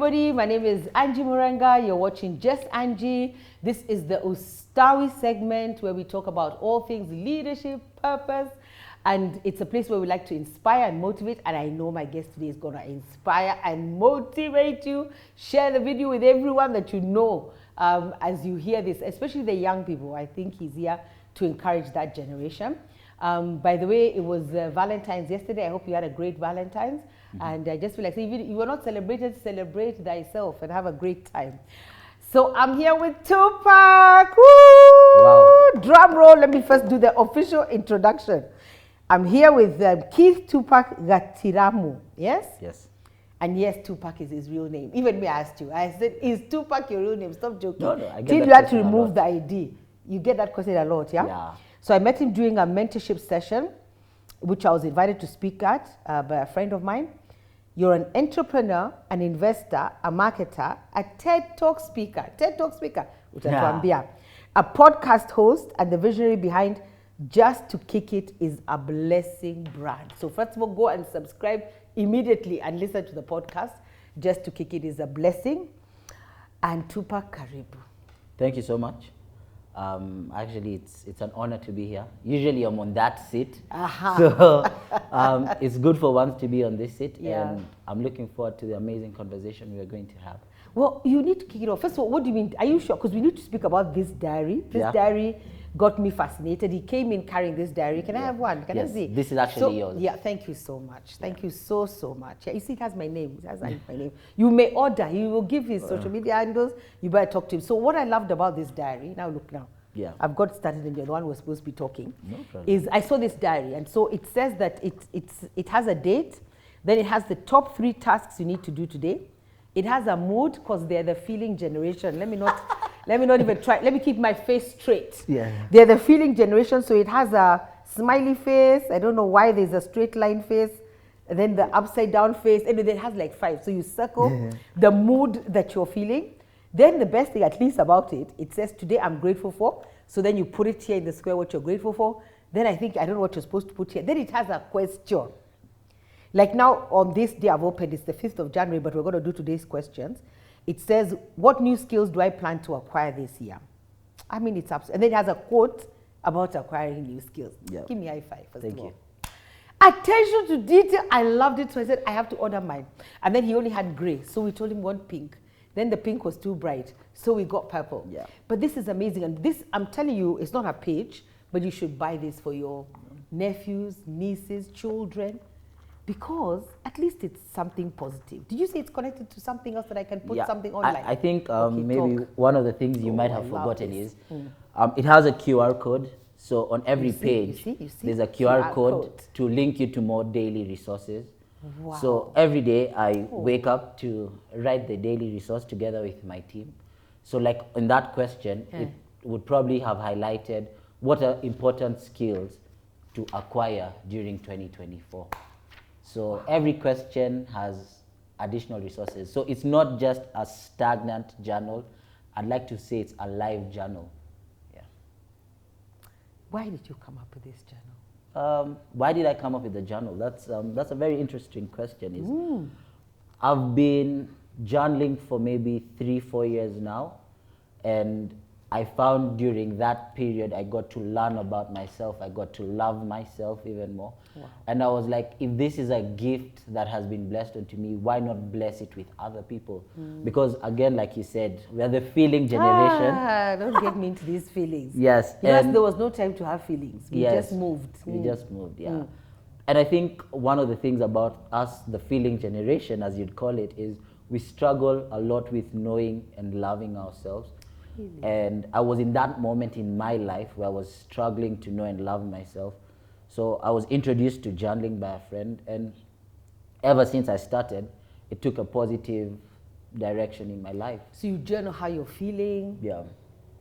everybody. My name is Angie Murenga. You're watching Just Angie. This is the Ustawi segment where we talk about all things leadership, purpose, and it's a place where we like to inspire and motivate. And I know my guest today is going to inspire and motivate you. Share the video with everyone that you know as you hear this, especially the young people. I think he's here to encourage that generation. By the way, it was Valentine's yesterday. I hope you had a great Valentine's. And I just feel like, if you were not celebrated, celebrate thyself and have a great time. So I'm here with Tupac. Woo! Wow. Drum roll. Let me first do the official introduction. I'm here with Keith Tupac Gatiramu. Yes? Yes. And yes, Tupac is his real name. Even me, I asked you. I said, is Tupac your real name? Stop joking. No, I get Till that you had to question a remove lot. the ID. You get that question a lot, yeah? Yeah. So I met him during a mentorship session, which I was invited to speak at by a friend of mine. You're an entrepreneur, an investor, a marketer, a TED Talk speaker, utatuambia, a podcast host, and the visionary behind Just to Kick It is a Blessing brand. So first of all, go and subscribe immediately and listen to the podcast. Just to Kick It is a Blessing. And Tupac, karibu. Thank you so much. Actually, it's an honor to be here. Usually I'm on that seat. So it's good for once to be on this seat. Yeah. And I'm looking forward to the amazing conversation we are going to have. Well, you need to kick it off. First of all, what do you mean? Are you sure? Because we need to speak about this diary. This Yeah. diary got me fascinated. He came in carrying this diary. Can I have one? Can Yes, I see? this is actually yours. Yeah, thank you so much. Thank you so much. Yeah, you see, it has my name. It has my name. You may order. He will give his social media handles. You better talk to him. So what I loved about this diary, now look now. Yeah. I've got started and you're the one who was supposed to be talking. No problem. Is I saw this diary, and so it says that it has a date, then it has the top 3 tasks you need to do today. It has a mood because they're the feeling generation. Let me not even try. Let me keep my face straight. Yeah. They're the feeling generation, so it has a smiley face. I don't know why there's a straight line face, and then the upside down face, and then it has like 5. So you circle the mood that you're feeling. Then the best thing, at least about it, it says, today I'm grateful for. So then you put it here in the square, what you're grateful for. Then I don't know what you're supposed to put here. Then it has a question. Like now, on this day I've opened, it's the 5th of January, but we're going to do today's questions. It says, what new skills do I plan to acquire this year? I mean, it's up. And then it has a quote about acquiring new skills. Yep. Give me a high five, first Thank of all. you. Attention to detail. I loved it. So I said, I have to order mine. And then he only had gray. So we told him one pink. Then the pink was too bright, so we got purple. Yeah. But this is amazing, and this, I'm telling you, it's not a page, but you should buy this for your nephews, nieces, children, because at least it's something positive. Did you say it's connected to something else that I can put something online? I think Okay, maybe talk. one of the things you might I have love forgotten this. is it has a QR code. So on every You see, page, you see? there's a QR code code. to link you to more daily resources. Wow. So every day I wake up to write the daily resource together with my team. So like in that question, it would probably have highlighted what are important skills to acquire during 2024. So every question has additional resources. So it's not just a stagnant journal. I'd like to say it's a live journal. Yeah. Why did you come up with this journal? Why did I come up with the journal? That's a very interesting question. I've been journaling for maybe 3-4 years now, and I found during that period I got to learn about myself. I got to love myself even more. Wow. And I was like, if this is a gift that has been blessed unto me, why not bless it with other people? Because again, like you said, we're the feeling generation. Don't get me into these feelings. Yes. Because there was no time to have feelings. We Yes. just moved. We just moved, yeah. And I think one of the things about us, the feeling generation, as you'd call it, is we struggle a lot with knowing and loving ourselves. Really? And I was in that moment in my life where I was struggling to know and love myself. So I was introduced to journaling by a friend, and ever since I started, it took a positive direction in my life. So you journal how you're feeling. Yeah.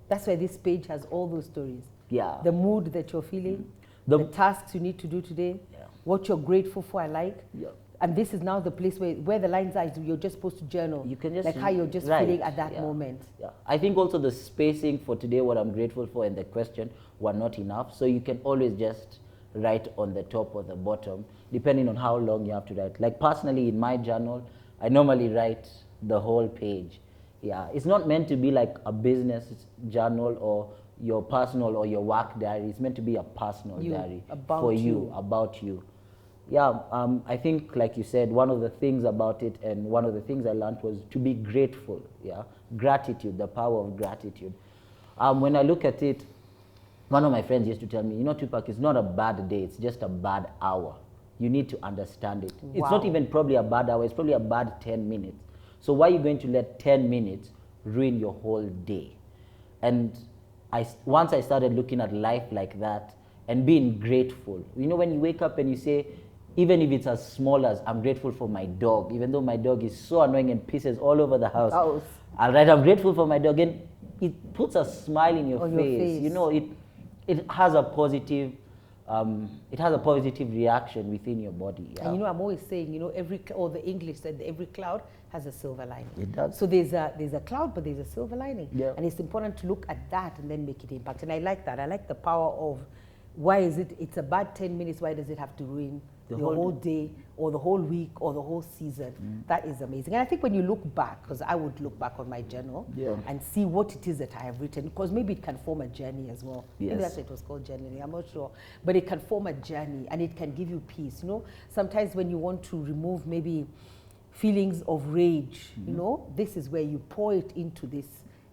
That's why this page has all those stories. Yeah. The mood that you're feeling, the tasks you need to do today, what you're grateful for, I like. Yeah. And this is now the place where the lines are, is you're just supposed to journal. You can just like how you're just feeling at that moment. Yeah. I think also the spacing for today, what I'm grateful for, and the question were not enough. So you can always just write on the top or the bottom, depending on how long you have to write. Like personally in my journal, I normally write the whole page. Yeah, it's not meant to be like a business journal or your personal or your work diary. It's meant to be a personal diary for you, about you. Yeah, I think, like you said, one of the things about it and one of the things I learned was to be grateful. Yeah, gratitude, the power of gratitude. When I look at it, one of my friends used to tell me, you know, Tupac, it's not a bad day, it's just a bad hour. You need to understand it. Wow. It's not even probably a bad hour, it's probably a bad 10 minutes. So why are you going to let 10 minutes ruin your whole day? And once I started looking at life like that and being grateful, you know, when you wake up and you say, even if it's as small as I'm grateful for my dog, even though my dog is so annoying and pisses all over the house, I'll write, I'm grateful for my dog, and it puts a smile in your face. You know, it has a positive reaction within your body. Yeah? And you know, I'm always saying, you know, the English said every cloud has a silver lining. It does. So there's a cloud, but there's a silver lining. Yeah. And it's important to look at that and then make it impact. And I like that. I like the power of why is it's a bad 10 minutes, why does it have to ruin the whole day or the whole week or the whole season? That is amazing. And I think when you look back, because I would look back on my journal and see what it is that I have written, because maybe it can form a journey as well. Yes. Maybe that's why it was called journaling, I'm not sure. But it can form a journey and it can give you peace. You know, sometimes when you want to remove maybe feelings of rage, you know, this is where you pour it into this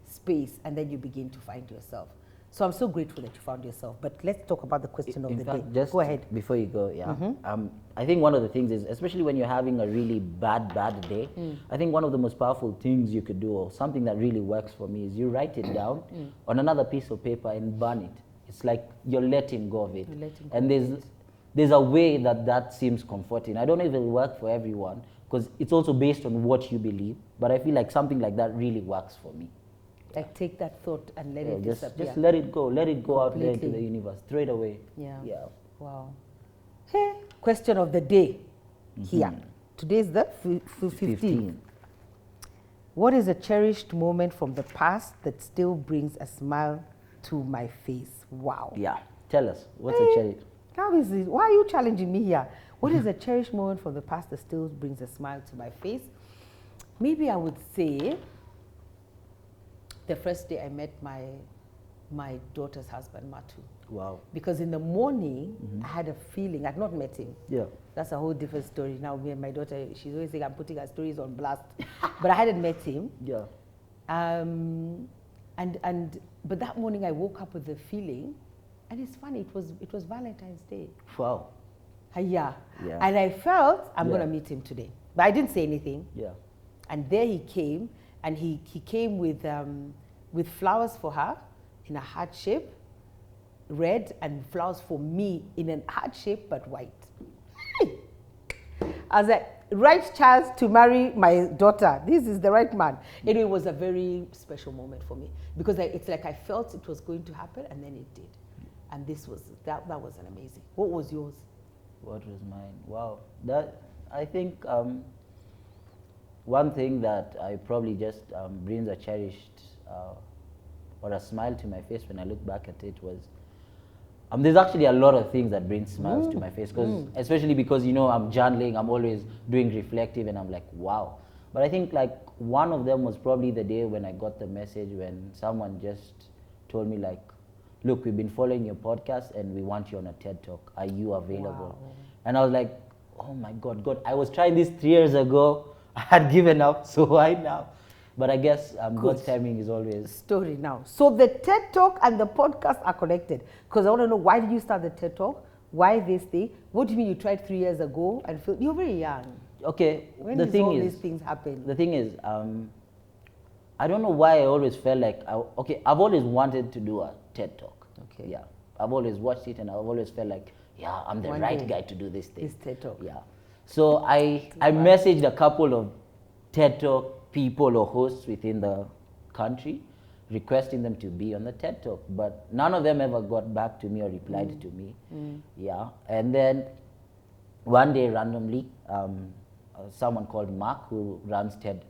space and then you begin to find yourself. So I'm so grateful that you found yourself. But let's talk about the question of the day. Just go ahead. Before you go, I think one of the things is, especially when you're having a really bad day, I think one of the most powerful things you could do, or something that really works for me, is you write it down on another piece of paper and burn it. It's like you're letting go of it. And there's a way that seems comforting. I don't know if it'll work for everyone, because it's also based on what you believe, but I feel like something like that really works for me. Like take that thought and let it disappear. Just let it go out there into the universe. Throw it away. Yeah. Wow. Hey, question of the day here. Today's the 15th. What is a cherished moment from the past that still brings a smile to my face? Wow. Yeah. Tell us. What's a cherished? How is it? Why are you challenging me here? What is a cherished moment from the past that still brings a smile to my face? Maybe I would say the first day I met my daughter's husband, Matu. Wow. Because in the morning, I had a feeling, I'd not met him. Yeah. That's a whole different story. Now, me and my daughter, she's always saying I'm putting her stories on blast. But I hadn't met him. Yeah. But that morning I woke up with the feeling, and it's funny, it was Valentine's Day. Wow. Yeah. And I felt I'm going to meet him today. But I didn't say anything. Yeah. And there he came. And he came with flowers for her in a heart shape, red, and flowers for me in a heart shape but white. I was like, right child to marry my daughter. This is the right man. Anyway, it was a very special moment for me because it's like I felt it was going to happen, and then it did. And this was that was an amazing. What was yours? What was mine? Wow. That I think. One thing that I probably just brings a cherished or a smile to my face when I look back at it was, there's actually a lot of things that bring smiles to my face, especially because, you know, I'm journaling, I'm always doing reflective, and I'm like, wow. But I think like one of them was probably the day when I got the message when someone just told me like, look, we've been following your podcast and we want you on a TED Talk. Are you available? Wow. And I was like, oh my God, I was trying this 3 years ago. I had given up, so why now? But I guess God's timing is always... Story now. So the TED Talk and the podcast are connected. Because I want to know, why did you start the TED Talk? Why this thing? What do you mean you tried 3 years ago and feel... You're very young. Okay, when the thing is... these things happen? The thing is, I don't know why I always felt like... I've always wanted to do a TED Talk. Okay. Yeah. I've always watched it and I've always felt like, yeah, I'm the right guy to do this thing. This TED Talk. Yeah. So I messaged a couple of TED Talk people or hosts within the country, requesting them to be on the TED Talk, but none of them ever got back to me or replied to me. Yeah, and then one day randomly, someone called Mark, who runs TED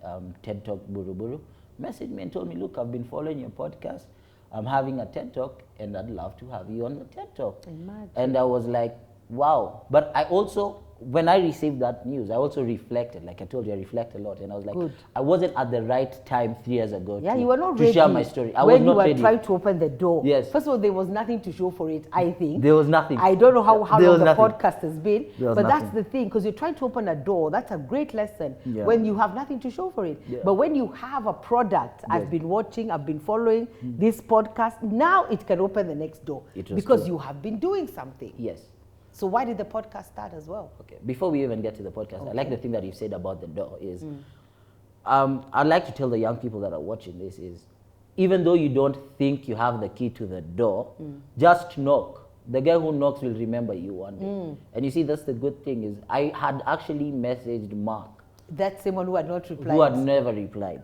Talk Buruburu, messaged me and told me, look, I've been following your podcast. I'm having a TED Talk, and I'd love to have you on the TED Talk. Imagine. And I was like, wow. But I also when I received that news, I also reflected. Like I told you, I reflect a lot, and I was like, Good. I wasn't at the right time 3 years ago. Yeah, to, you were not to ready. share my story. I when was not you were ready. trying to open the door. Yes. First of all, there was nothing to show for it, I think. There was nothing. I don't know how There long was the nothing. podcast has been, There was but that's nothing. the thing, because you're trying to open a door. That's a great lesson Yeah. when you have nothing to show for it. Yeah. But when you have a product, I've Yes. been watching, I've been following this podcast, now it can open the next door It was because true. you have been doing something. Yes. So why did the podcast start as well? Okay. Before we even get to the podcast, I like Okay. the thing that you said about the door is, I'd like to tell the young people that are watching this is, even though you don't think you have the key to the door, just knock. The guy who knocks will remember you one day. And you see, that's the good thing is, I had actually messaged Mark, That's someone who had not replied. who had never replied.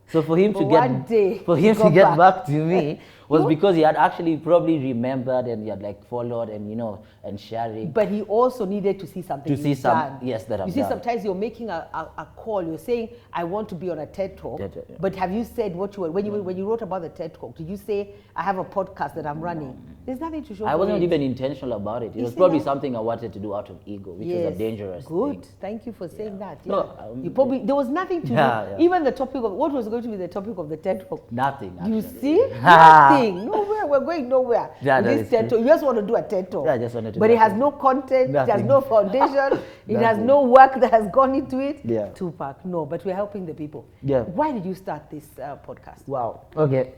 So for him But to one day get for him he to got get back. back to me was because he had actually probably remembered and he had like followed and and sharing. But he also needed to see something To see you've some- done. yes, that I've You see, done. sometimes you're making a call. You're saying, "I want to be on a TED Talk." TED Talk, yeah. But have you said what you were when you wrote about the TED Talk? Did you say, "I have a podcast that I'm running"? There's nothing to show. I for wasn't it. even intentional about it. It You was see probably now? something I wanted to do out of ego, which was a dangerous Good. thing. Thank you for saying that. No, Yeah. You probably there was nothing to Yeah, do. yeah. Even the topic of what was going to be the topic of the TED Talk. Nothing. You Actually. see? Nothing. Nowhere. We're going nowhere. Yeah, With that this is TED true. Talk. You just want to do a TED Talk. Yeah, I just wanted to But do it a has TED no content. It has Nothing. no foundation. It has Nothing. no work that has gone into it. Yeah. Tupac. No, but we're helping the people. Yeah. Why did you start this podcast? Wow. Okay.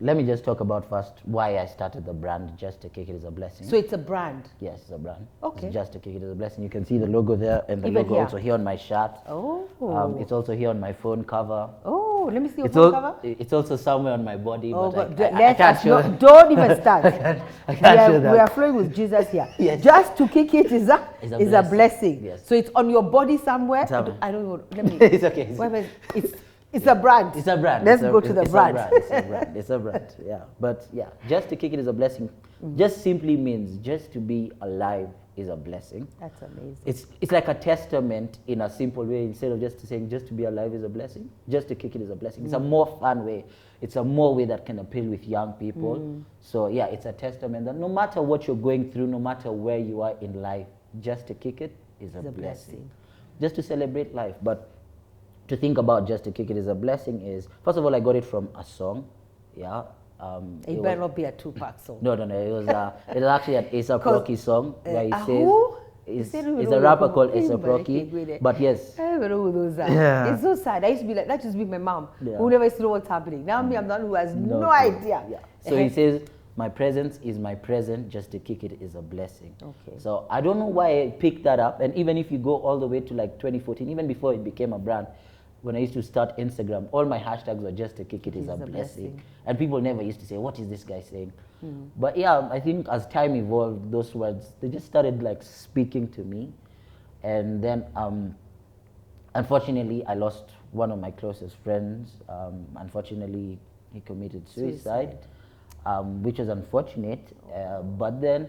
Let me just talk about first why I started the brand. Just to Kick It is a blessing. So it's a brand. Yes, it's a brand. Okay. It's Just to Kick It is a blessing. You can see the logo there, and the Even logo here. also here on my shirt. Oh. It's also here on my phone cover. Oh, let me see your It's, phone al- cover. it's also somewhere on my body, Oh, but but I can't show no, don't even start. I can't show that. We are flowing with Jesus here. Yes. Just to kick it is a It's a blessing. blessing. Yes. So it's on your body somewhere. Somewhere. I don't know. Let me. It's okay. It's a brand. It's a brand. Let's It's a- go to the it's brand. A brand. It's a brand. It's a brand. Yeah. But yeah, just to kick it is a blessing. Just simply means just to be alive is a blessing. That's amazing. It's like a testament in a simple way. Instead of just saying just to be alive is a blessing, just to kick it is a blessing. It's a more fun way. It's a more way that can appeal with young people. So yeah, it's a testament that no matter what you're going through, no matter where you are in life, just to kick it is a blessing. Just to celebrate life. But to think about just to kick it is a blessing is, first of all, I got it from a song. Yeah. It better not be a Tupac song. No. It was actually an A$AP Rocky song where he says, who? it's You said a rapper called who? A$AP Rocky. But yes, I don't know who those are. Yeah. It's so sad. I used to be like, that used to be my mom, Yeah. who never used to know what's happening. Now me, I'm the one who has no clue. idea. Yeah. So he says, my presence is my present, just to kick it is a blessing. Okay. So I don't know why I picked that up. And even if you go all the way to like 2014, even before it became a brand, when I used to start Instagram, all my hashtags were just to kick it is a blessing. And people never used to say, what is this guy saying? But yeah, I think as time evolved, those words, they just started like speaking to me. And then unfortunately, I lost one of my closest friends. Unfortunately, he committed suicide. Which was unfortunate. But then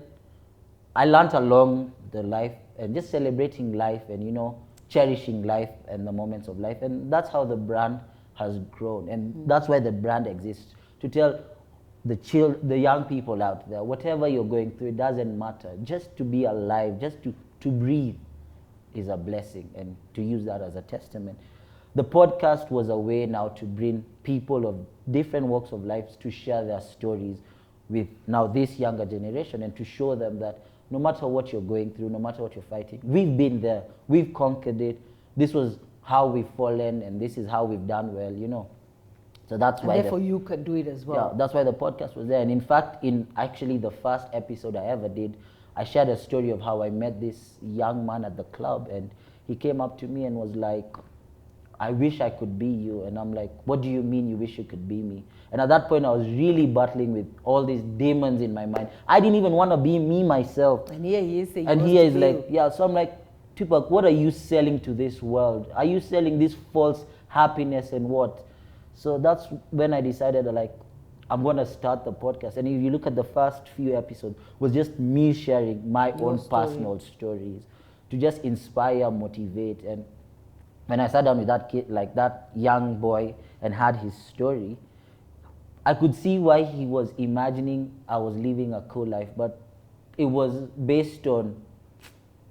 I learned along the life and just celebrating life and, cherishing life and the moments of life. And that's how the brand has grown. And that's why the brand exists, to tell the young people out there, whatever you're going through, it doesn't matter. Just to be alive, just to breathe is a blessing, and to use that as a testament. The podcast was a way now to bring people of different walks of life to share their stories with now this younger generation, and to show them that no matter what you're going through, no matter what you're fighting, we've been there, we've conquered it. This was how we've fallen, and this is how we've done well, So that's why. And therefore, you can do it as well. Yeah, that's why the podcast was there. And in fact, in actually the first episode I ever did, I shared a story of how I met this young man at the club, and he came up to me and was like, I wish I could be you. And I'm like, what do you mean you wish you could be me? And at that point, I was really battling with all these demons in my mind. I didn't even want to be me myself. And here he is saying, and here is like, yeah, so I'm like, Tupac, what are you selling to this world? Are you selling this false happiness and what? So that's when I decided, like, I'm going to start the podcast. And if you look at the first few episodes, was just me sharing my own personal stories to just inspire, motivate. And when I sat down with that kid, like that young boy, and had his story, I could see why he was imagining I was living a cool life, but it was based on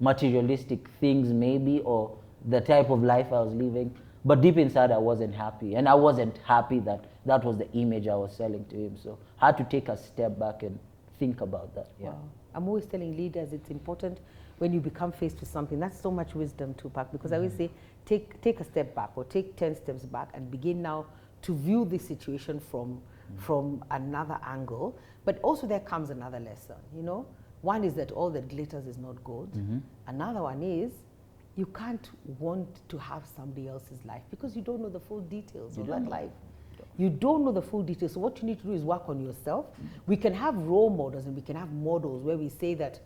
materialistic things maybe, or the type of life I was living. But deep inside, I wasn't happy. And I wasn't happy that that was the image I was selling to him. So I had to take a step back and think about that. Yeah. Wow. I'm always telling leaders it's important when you become faced with something. That's so much wisdom, Tupac, because I always say take a step back or take 10 steps back and begin now to view the situation from another angle. But also there comes another lesson, you know. One is that all that glitters is not gold. Another one is you can't want to have somebody else's life because you don't know the full details of that life. You don't know the full details. So what you need to do is work on yourself. We can have role models and we can have models where we say that,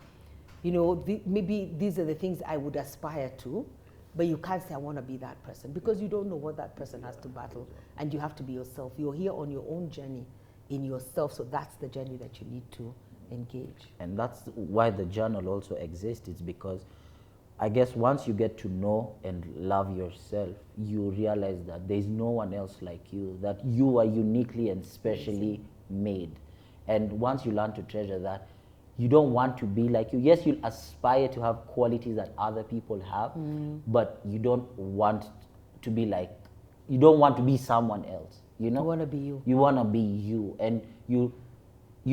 you know, maybe these are the things I would aspire to, but you can't say I want to be that person because you don't know what that person has to battle, and you have to be yourself. You're here on your own journey in yourself, so that's the journey that you need to engage. And that's why the journal also exists. It's because I guess once you get to know and love yourself, you realize that there's no one else like you, that you are uniquely and specially made. And once you learn to treasure that, you don't want to be like you. Yes, you'll aspire to have qualities that other people have, but you don't want to be like, you don't want to be someone else, you know? You want to be you. You want to be you, and you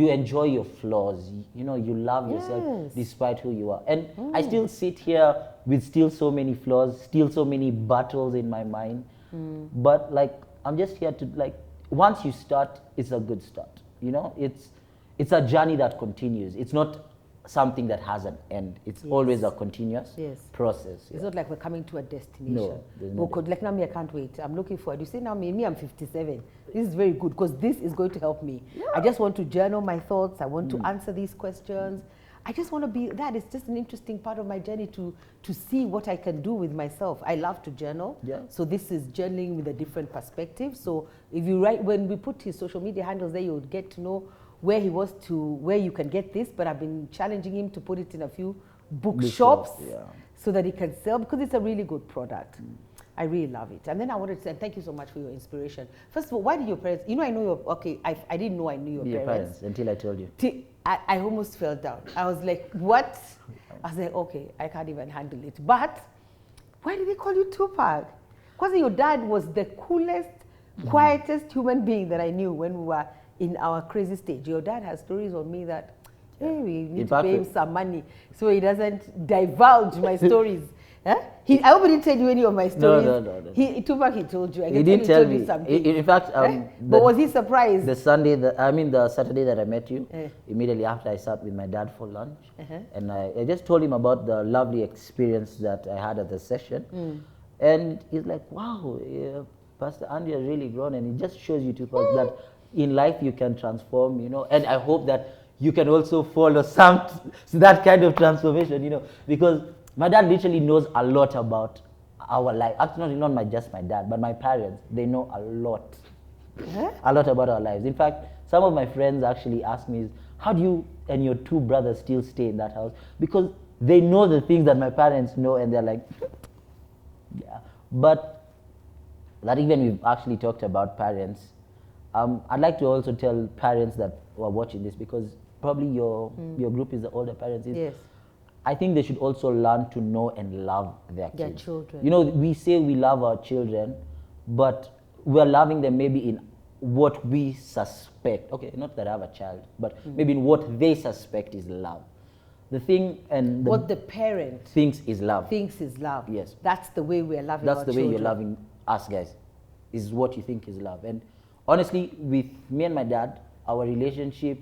enjoy your flaws, you know, you love yourself despite who you are. And I still sit here with still so many flaws, still so many battles in my mind. But like, I'm just here to, like, once you start, it's a good start. You know, it's a journey that continues. It's not something that has an end. It's always a continuous process. It's not like we're coming to a destination. No, there's no like now me, I can't wait. I'm looking forward. You see now me, I'm 57. This is very good because this is going to help me. I just want to journal my thoughts. I want to answer these questions. I just want to be that. It's just an interesting part of my journey to see what I can do with myself. I love to journal. So this is journaling with a different perspective. So if you write, when we put his social media handles there, you'll get to know where he was to where you can get this. But I've been challenging him to put it in a few bookshops so that he can sell, because it's a really good product. I really love it. And then I wanted to say thank you so much for your inspiration. First of all, why did your parents, you know, I know your, okay, I didn't know I knew your parents. Until I told you. I almost fell down. I was like, what? I was like, okay, I can't even handle it. But why did they call you Tupac? Because your dad was the coolest, quietest human being that I knew when we were in our crazy stage. Your dad has stories on me that, hey, we need to pay him some money so he doesn't divulge my stories. Huh? I hope he didn't tell you any of my stories. No. Tupac, he told you. He didn't tell me. In fact, but was he surprised? The Saturday that I met you, immediately after I sat with my dad for lunch, and I just told him about the lovely experience that I had at the session, and he's like, "Wow, Pastor Angie has really grown," and it just shows you, Tupac, that in life you can transform, you know. And I hope that you can also follow that kind of transformation, you know, because my dad literally knows a lot about our life. Actually, not just my dad, but my parents. They know a lot. A lot about our lives. In fact, some of my friends actually ask me, how do you and your two brothers still stay in that house? Because they know the things that my parents know, and they're like, yeah. But that even we've actually talked about parents, I'd like to also tell parents that who are watching this, because probably your group is the older parents. Yes. I think they should also learn to know and love their kids. Their children. You know, we say we love our children, but we're loving them maybe in what we suspect. Okay, not that I have a child, but maybe in what they suspect is love. The thing and what the parent thinks is love. Thinks is love. Yes. That's the way we're loving our children. That's the way you're loving us, guys, is what you think is love. And honestly, with me and my dad, our relationship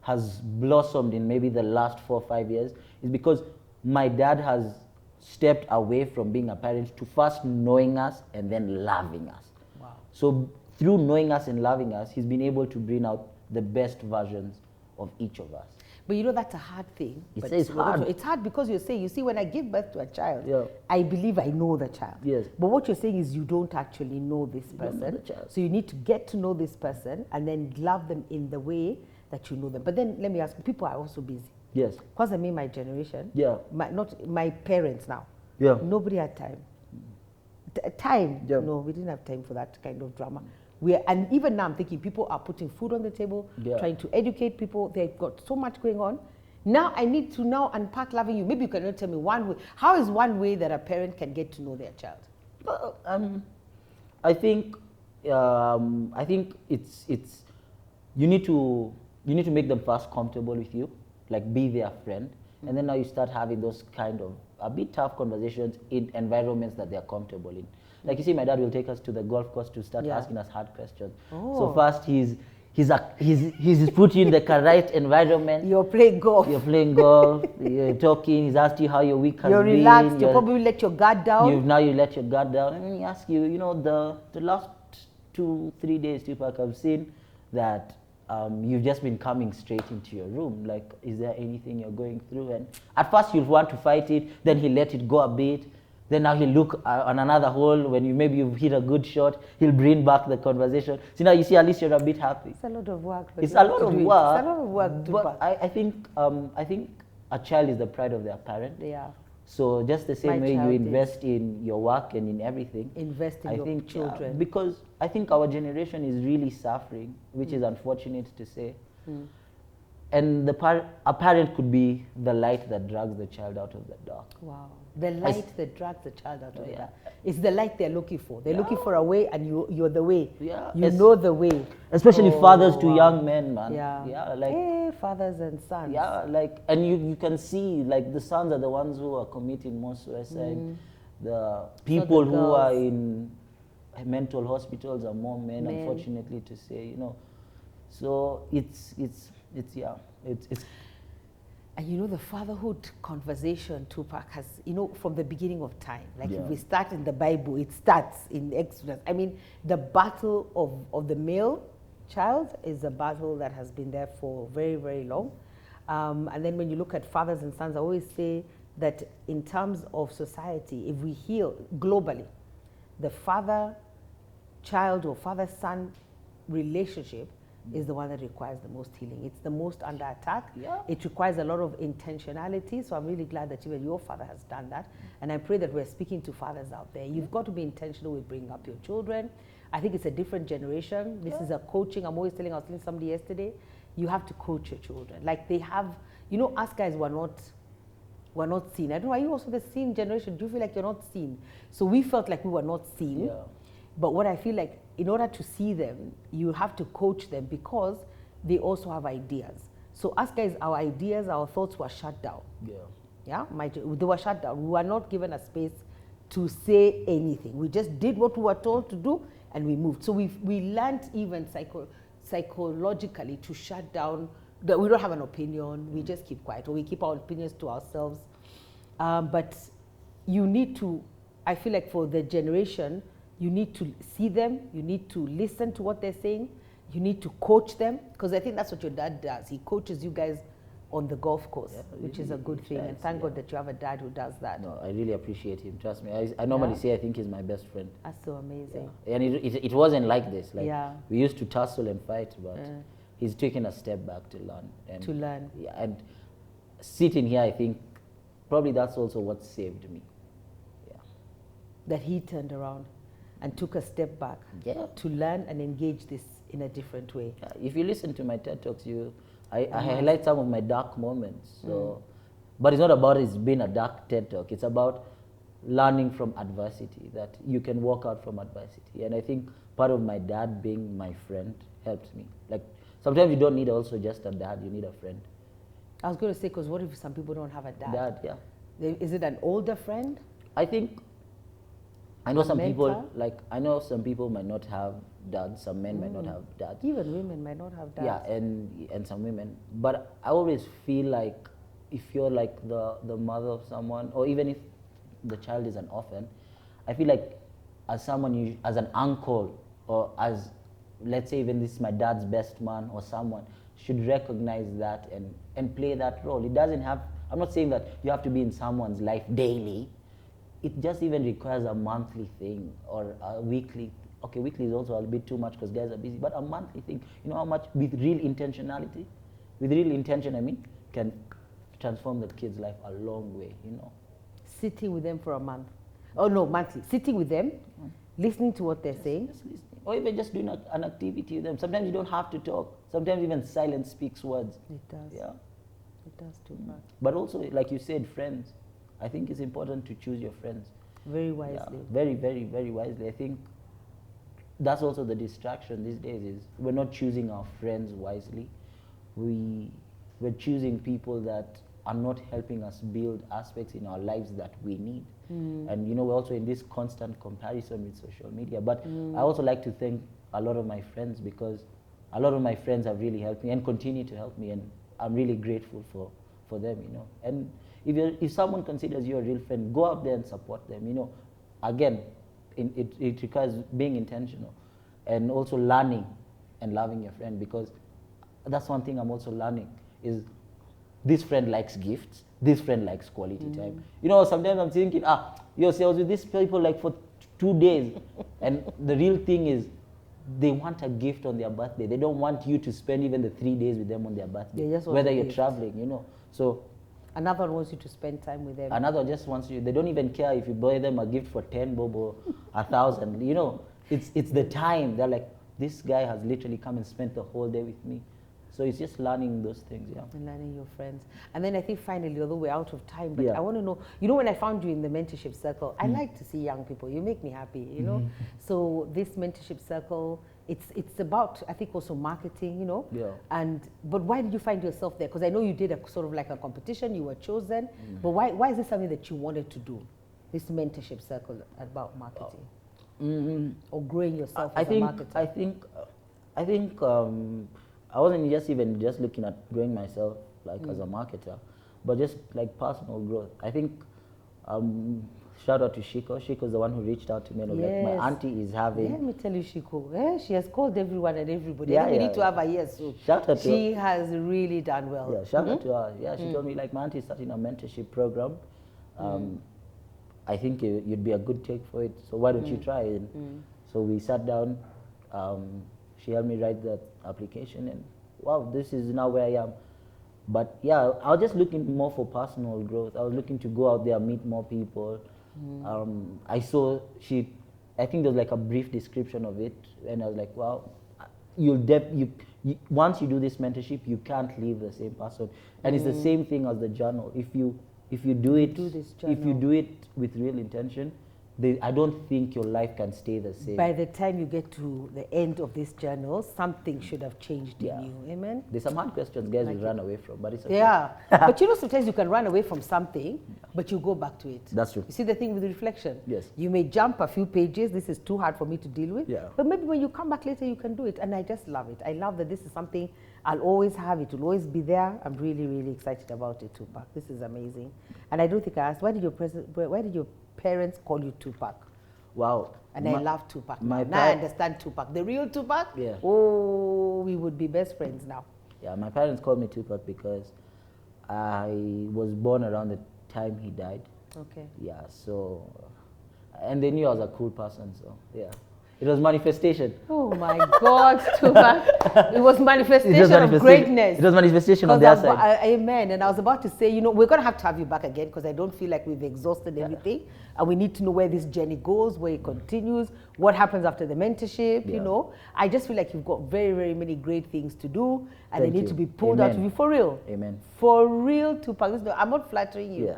has blossomed in maybe the last 4 or 5 years, is because my dad has stepped away from being a parent to first knowing us and then loving us. Wow. So through knowing us and loving us, he's been able to bring out the best versions of each of us. But you know, that's a hard thing. It's hard. It's hard because you're saying, you see, when I give birth to a child, I believe I know the child. Yes. But what you're saying is you don't actually know this person. Know the child. So you need to get to know this person and then love them in the way that you know them. But then let me ask you, people are also busy. Yes. Because I mean my generation, not my parents now. Yeah. Nobody had time. No, we didn't have time for that kind of drama. And even now I'm thinking people are putting food on the table, trying to educate people. They've got so much going on. Now I need to now unpack loving you. Maybe you cannot tell me one way. How is one way that a parent can get to know their child? I think it's you need to make them first comfortable with you, like be their friend, and then now you start having those kind of a bit tough conversations in environments that they are comfortable in. Like you see, my dad will take us to the golf course to start asking us hard questions. Oh. So first he's put you in the right environment. You're playing golf. You're playing golf. You're talking. He's asked you how your week has been. You're relaxed. You probably let your guard down. You let your guard down, and then he asks you. You know, the last 2-3 days, Tupac, I've seen that you've just been coming straight into your room. Like, is there anything you're going through? And at first you'll want to fight it. Then he'll let it go a bit. Then now he'll look on another hole when you've hit a good shot. He'll bring back the conversation. So now you see, at least you're a bit happy. It's a lot of work. It's a lot of work. It's a lot of work. But I think a child is the pride of their parent. Yeah. So just the same way you invest in your work and in everything. Invest in your children. Because I think our generation is really suffering, which is unfortunate to say. And a parent could be the light that drags the child out of the dark. Wow. The light that drags the child out of the dark. It's the light they're looking for. They're looking for a way, and you're the way. Yeah. You know the way. Especially fathers to young men, man. Yeah. Yeah. Like, hey, fathers and sons. Yeah. Like, and you can see, like, the sons are the ones who are committing more suicide. The people who are in mental hospitals are more men, unfortunately to say, you know. So it's and you know, the fatherhood conversation, Tupac, has, you know, from the beginning of time. Like if we start in the Bible, it starts in Exodus. I mean, the battle of the male child is a battle that has been there for very, very long. And then when you look at fathers and sons, I always say that in terms of society, if we heal globally, the father-child or father-son relationship is the one that requires the most healing. It's the most under attack. Yeah. It requires a lot of intentionality. So I'm really glad that even your father has done that. And I pray that we're speaking to fathers out there. You've got to be intentional with bringing up your children. I think it's a different generation. This is a coaching. I was telling somebody yesterday, you have to coach your children. Like they have, you know, us guys were not seen. I don't know, are you also the seen generation? Do you feel like you're not seen? So we felt like we were not seen. Yeah. But what I feel like, in order to see them, you have to coach them because they also have ideas. So us guys, our ideas, our thoughts were shut down. Yeah, they were shut down. We were not given a space to say anything. We just did what we were told to do and we moved. So we learned even psychologically to shut down, that we don't have an opinion, we just keep quiet, or we keep our opinions to ourselves. But you need to, I feel like for the generation, you need to see them, you need to listen to what they're saying, you need to coach them, because I think that's what your dad does. He coaches you guys on the golf course, which is a good thing. And thank God that you have a dad who does that. No, I really appreciate him. Trust me. I normally say I think he's my best friend. That's so amazing. Yeah. And it wasn't like this. Like we used to tussle and fight, but he's taken a step back to learn. And Yeah, and sitting here, I think probably that's also what saved me. Yeah. That he turned around and took a step back to learn and engage this in a different way. Yeah. If you listen to my TED Talks, I highlight some of my dark moments. So, but it's not about it being a dark TED Talk. It's about learning from adversity, that you can walk out from adversity. And I think part of my dad being my friend helped me. Like sometimes you don't need also just a dad, you need a friend. I was going to say, because what if some people don't have a dad? Yeah. Is it an older friend? I think, I know some people might not have dads, some men might not have dads. Even women might not have dads. Yeah, and some women. But I always feel like if you're like the mother of someone, or even if the child is an orphan, I feel like as someone, as an uncle, or as, let's say even this is my dad's best man or someone, should recognize that and play that role. It doesn't have, I'm not saying that you have to be in someone's life daily. It just even requires a monthly thing or a weekly. Okay, weekly is also a bit too much because guys are busy, but a monthly thing. You know how much with real intentionality, with real intention, I mean, can transform that kid's life a long way, you know. Sitting with them for a month. Oh no, monthly. Sitting with them, listening to what they're saying. Just listening. Or even just doing an activity with them. Sometimes you don't have to talk. Sometimes even silence speaks words. It does. Yeah. It It does, Tupac. But also, like you said, friends. I think it's important to choose your friends. Very wisely. Yeah, very, very, very wisely. I think that's also the distraction these days is we're not choosing our friends wisely. We're choosing people that are not helping us build aspects in our lives that we need. And you know, we're also in this constant comparison with social media. But I also like to thank a lot of my friends because a lot of my friends have really helped me and continue to help me, and I'm really grateful for them, you know. And if someone considers you a real friend, go out there and support them, you know. Again, it requires being intentional and also learning and loving your friend, because that's one thing I'm also learning is this friend likes gifts, this friend likes quality time. You know, sometimes I'm thinking, I was with these people like for 2 days, and the real thing is they want a gift on their birthday. They don't want you to spend even the 3 days with them on their birthday, whether you're traveling, you know. So another one wants you to spend time with them. Another just wants you. They don't even care if you buy them a gift for 10 bob or 1,000. You know, it's the time. They're like, this guy has literally come and spent the whole day with me. So it's just learning those things, yeah. And learning your friends. And then I think finally, although we're out of time, but I want to know, you know, when I found you in the mentorship circle, I like to see young people. You make me happy, you know. So this mentorship circle, it's about, I think, also marketing, you know. Yeah. But why did you find yourself there? Because I know you did a sort of like a competition, you were chosen. But why is this something that you wanted to do? This mentorship circle about marketing? Or growing yourself as a marketer? I think I wasn't just looking at growing myself like as a marketer, but just like personal growth. I think shout out to Shiko. Shiko's the one who reached out to me. And like, my auntie is having. Let me tell you, Shiko. She has called everyone and everybody. We need to have her here soon. Shout out to her. She has really done well. Yeah, shout out to her. Yeah, she told me like my auntie is starting a mentorship program. I think you'd be a good take for it. So why don't you try it? So we sat down. She helped me write the application, and wow, this is now where I am. But yeah, I was just looking more for personal growth. I was looking to go out there, meet more people. I saw I think there was like a brief description of it, and I was like, wow, once you do this mentorship, you can't leave the same person. And it's the same thing as the journal. If you do it with real intention, I don't think your life can stay the same. By the time you get to the end of this journal, something should have changed in you. Amen? There's some hard questions guys will run away from, but it's okay. Yeah. But you know, sometimes you can run away from something, but you go back to it. That's true. You see the thing with reflection? Yes. You may jump a few pages. This is too hard for me to deal with. Yeah. But maybe when you come back later, you can do it. And I just love it. I love that this is something I'll always have. It will always be there. I'm really, really excited about it, Tupac. This is amazing. And I don't think I asked, why did your parents call you Tupac? Wow. And I love Tupac. Now I understand Tupac. The real Tupac? Yeah. Oh, we would be best friends now. Yeah, my parents called me Tupac because I was born around the time he died. Okay. Yeah, so, and they knew I was a cool person, so yeah. It was manifestation. Oh my God, Tupac. It was manifestation of greatness. It was manifestation on their side. Amen. And I was about to say, you know, we're going to have you back again because I don't feel like we've exhausted everything. And we need to know where this journey goes, where it continues, what happens after the mentorship, you know. I just feel like you've got very, very many great things to do and they need to be pulled out of you for real. Amen. For real, Tupac. I'm not flattering you. Yeah.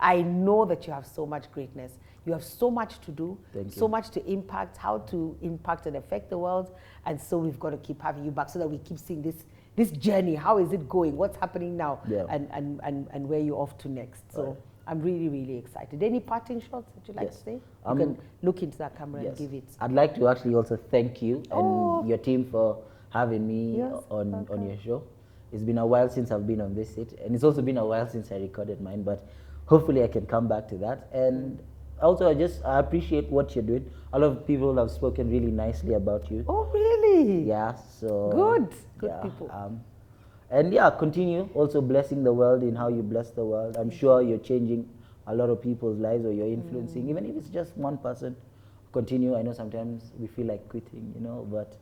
I know that you have so much greatness. You have so much to do, so much to impact, how to impact and affect the world. And so we've got to keep having you back so that we keep seeing this journey. How is it going? What's happening now? Yeah. And where you're off to next. So I'm really, really excited. Any parting shots that you'd like to say? You can look into that camera and give it. I'd like to actually also thank you and your team for having me on your show. It's been a while since I've been on this set, and it's also been a while since I recorded mine, but hopefully I can come back to that. And also, I appreciate what you're doing. A lot of people have spoken really nicely about you. Oh, really? Yeah, so... Good people. And yeah, continue also blessing the world in how you bless the world. I'm sure you're changing a lot of people's lives, or you're influencing, even if it's just one person. Continue. I know sometimes we feel like quitting, you know, but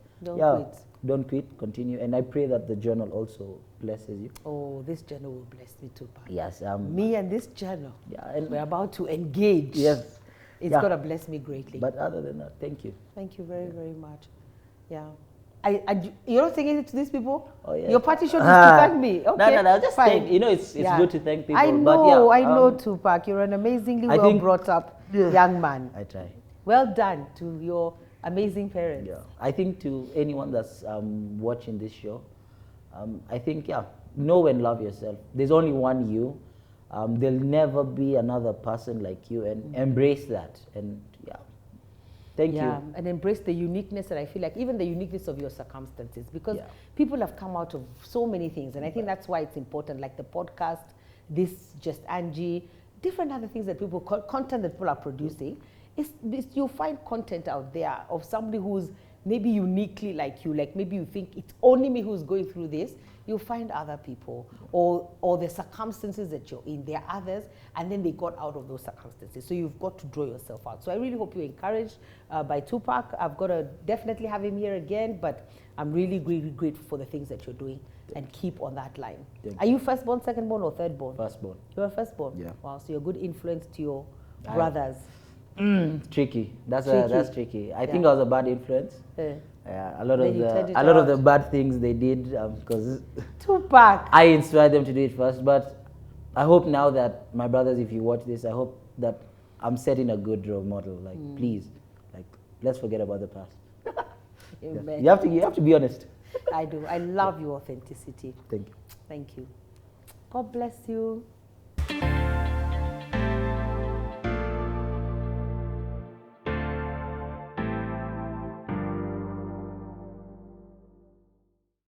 don't quit, continue. And I pray that the journal also blesses you. Oh, this journal will bless me too, Tupac. Yes. Me and this journal. Yeah. And we're about to engage. Yes. It's going to bless me greatly. But other than that, thank you. Thank you very, very much. Yeah. You're not saying it to these people? Oh, yeah. Your party show is to thank me. Okay. No, just fine. thank, it's good to thank people. I know, but yeah, I know, Tupac. You're an amazingly well brought up young man. I try. Well done to your amazing parents. Yeah. I think to anyone that's watching this show, I think, know and love yourself. There's only one you. There'll never be another person like you, and embrace that. And thank you. Yeah, and embrace the uniqueness, and I feel like even the uniqueness of your circumstances, because people have come out of so many things, and I think that's why it's important, like the podcast, this Just Angie, different other things that people, content that people are producing. You'll find content out there of somebody who's maybe uniquely like you, like maybe you think it's only me who's going through this. You'll find other people, or the circumstances that you're in. There are others, and then they got out of those circumstances. So you've got to draw yourself out. So I really hope you're encouraged by Tupac. I've got to definitely have him here again, but I'm really, really grateful for the things that you're doing, and keep on that line. Are you firstborn, secondborn, or thirdborn? Firstborn. You're a firstborn? Yeah. Wow, so you're a good influence to your brothers. Tricky. That's tricky. I think I was a bad influence. Yeah, a lot of the bad things they did, because Tupac. I inspired them to do it first. But I hope now that my brothers, if you watch this, I hope that I'm setting a good role model. Like, please, like, let's forget about the past. Amen. You have to be honest. I do. I love your authenticity. Thank you. Thank you. God bless you.